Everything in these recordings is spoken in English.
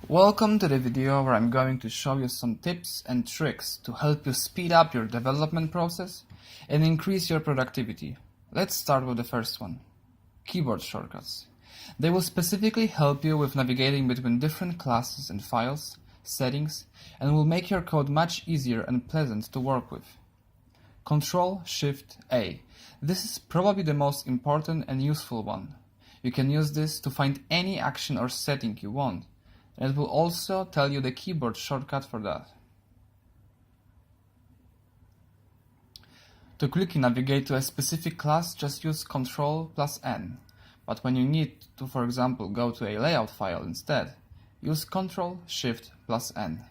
Welcome to the video where I'm going to show you some tips and tricks to help you speed up your development process and increase your productivity. Let's start with the first one. Keyboard shortcuts. They will specifically help you with navigating between different classes and files, settings, and will make your code much easier and pleasant to work with. Ctrl-Shift-A. This is probably the most important and useful one. You can use this to find any action or setting you want, and it will also tell you the keyboard shortcut for that. To quickly navigate to a specific class, just use Ctrl+N. But when you need to, for example, go to a layout file instead, use Ctrl-Shift+N.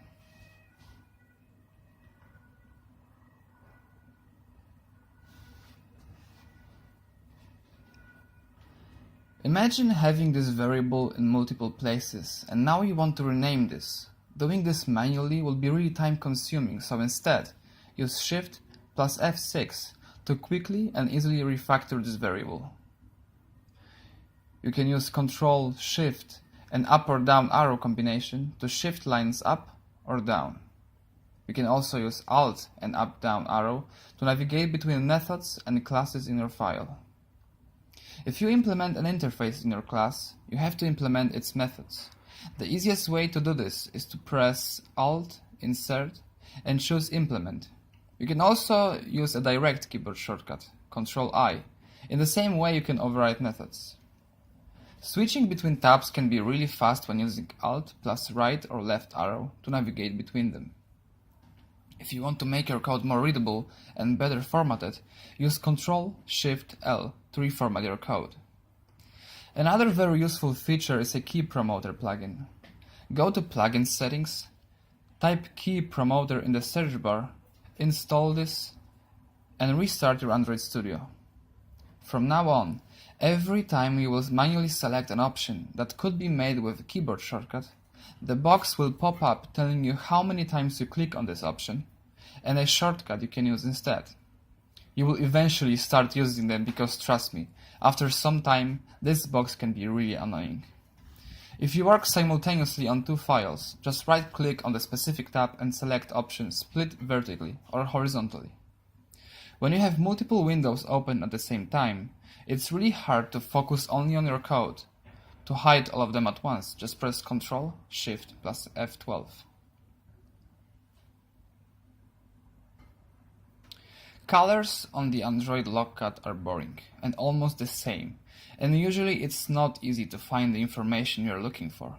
Imagine having this variable in multiple places, and now you want to rename this. Doing this manually will be really time consuming, so instead, use Shift plus F6 to quickly and easily refactor this variable. You can use Ctrl, Shift, and up or down arrow combination to shift lines up or down. You can also use Alt and up-down arrow to navigate between methods and classes in your file. If you implement an interface in your class, you have to implement its methods. The easiest way to do this is to press Alt, Insert, and choose Implement. You can also use a direct keyboard shortcut, Ctrl-I. In the same way you can override methods. Switching between tabs can be really fast when using Alt plus right or left arrow to navigate between them. If you want to make your code more readable and better formatted, use Ctrl-Shift-L to reformat your code. Another very useful feature is a key promoter plugin. Go to Plugin Settings, type Key Promoter in the search bar, install this, and restart your Android Studio. From now on, every time you will manually select an option that could be made with a keyboard shortcut, the box will pop up telling you how many times you click on this option and a shortcut you can use instead. You will eventually start using them because, trust me, after some time this box can be really annoying. If you work simultaneously on two files, just right-click on the specific tab and select option Split vertically or horizontally. When you have multiple windows open at the same time, it's really hard to focus only on your code. To hide all of them at once, just press Ctrl, Shift plus F12. Colors on the Android Lockcut are boring and almost the same, and usually it's not easy to find the information you're looking for.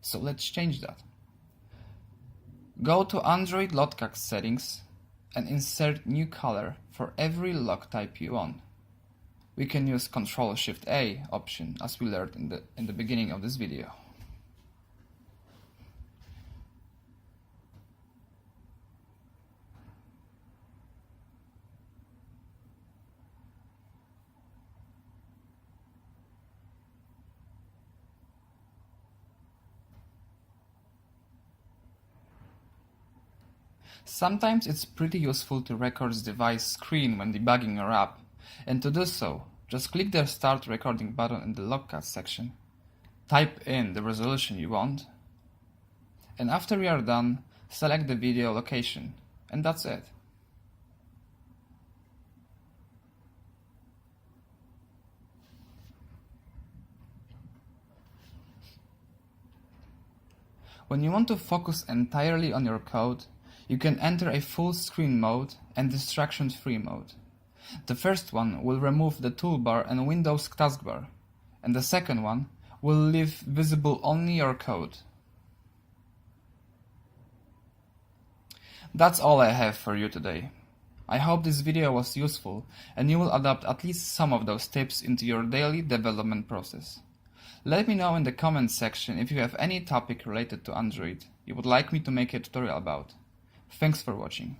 So let's change that. Go to Android Lockcut settings and insert new color for every lock type you want. We can use Ctrl-Shift-A option as we learned in the beginning of this video. Sometimes it's pretty useful to record the device screen when debugging your app, and to do so, just click the Start Recording button in the Lockcut section, type in the resolution you want, and after you are done, select the video location, and that's it. When you want to focus entirely on your code, you can enter a full screen mode and distraction-free mode. The first one will remove the toolbar and Windows taskbar, and the second one will leave visible only your code. That's all I have for you today. I hope this video was useful and you will adopt at least some of those tips into your daily development process. Let me know in the comments section if you have any topic related to Android you would like me to make a tutorial about. Thanks for watching.